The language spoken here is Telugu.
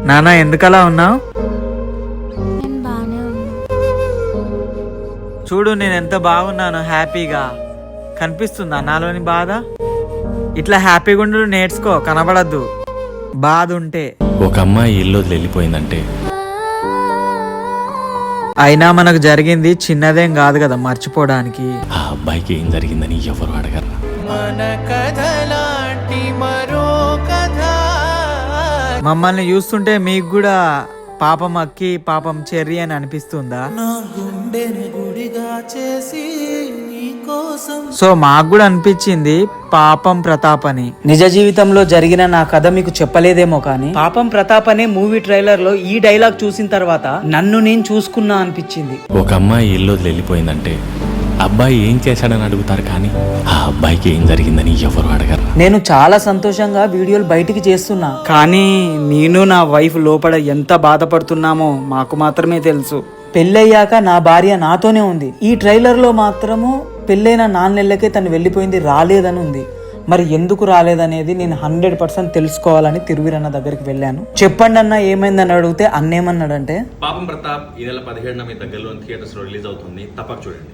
నానా ఎందుకలా ఉన్నావు? నేను బానే ఉన్నా. చూడు నేను ఎంత బాగున్నాను, హ్యాపీగా కనిపిస్తుందా నాలోని బాధ? ఇట్లా హ్యాపీగా ఉండు, నేర్చుకో, కనబడద్దు బాధ ఉంటే. ఒక అమ్మాయి ఇల్లు వదిలి వెళ్ళిపోయిందంటే అయినా మనకు జరిగింది చిన్నదేం కాదు కదా మర్చిపోవడానికి. ఆ అబ్బాయికి ఏం జరిగిందని ఎవరు అడగరు. మమ్మల్ని చూస్తుంటే మీకు కూడా పాపం అక్కి పాపం చెర్రి అని అనిపిస్తుందా? సో మాకు కూడా అనిపించింది పాపం ప్రతాప్ అని. నిజ జీవితంలో జరిగిన నా కథ మీకు చెప్పలేదేమో కానీ పాపం ప్రతాప్ అనే మూవీ ట్రైలర్ లో ఈ డైలాగ్ చూసిన తర్వాత నన్ను నేను చూసుకున్నా అనిపించింది. ఒక అమ్మాయి ఇల్లు వదిలి వెళ్ళిపోయిందంటే అబ్బాయి ఏం చేశాడని అడుగుతారు, కానీ ఆ అబ్బాయికి ఏం జరిగిందని ఎవరు అడగరు. నేను చాలా సంతోషంగా వీడియోలు బయటికి చేస్తున్నా, కానీ నేను నా వైఫ్ లోపల ఎంత బాధపడుతున్నామో మాకు మాత్రమే తెలుసు. పెళ్ళయ్యాక నా భార్య నాతోనే ఉంది. ఈ ట్రైలర్ లో మాత్రము పెళ్ళైన 4 నెలలకే తను వెళ్ళిపోయింది, రాలేదని ఉంది. మరి ఎందుకు రాలేదనేది నేను 100% తెలుసుకోవాలని తిరువీరన్న దగ్గరికి వెళ్ళాను. చెప్పండి అన్న ఏమైందని అడిగితే అన్నేమన్నాడంటే, పాపం ప్రతాప్ ఈ నెల 17న మీ దగ్గరలో థియేటర్స్ లో రిలీజ్ అవుతుంది, తప్పక చూడండి.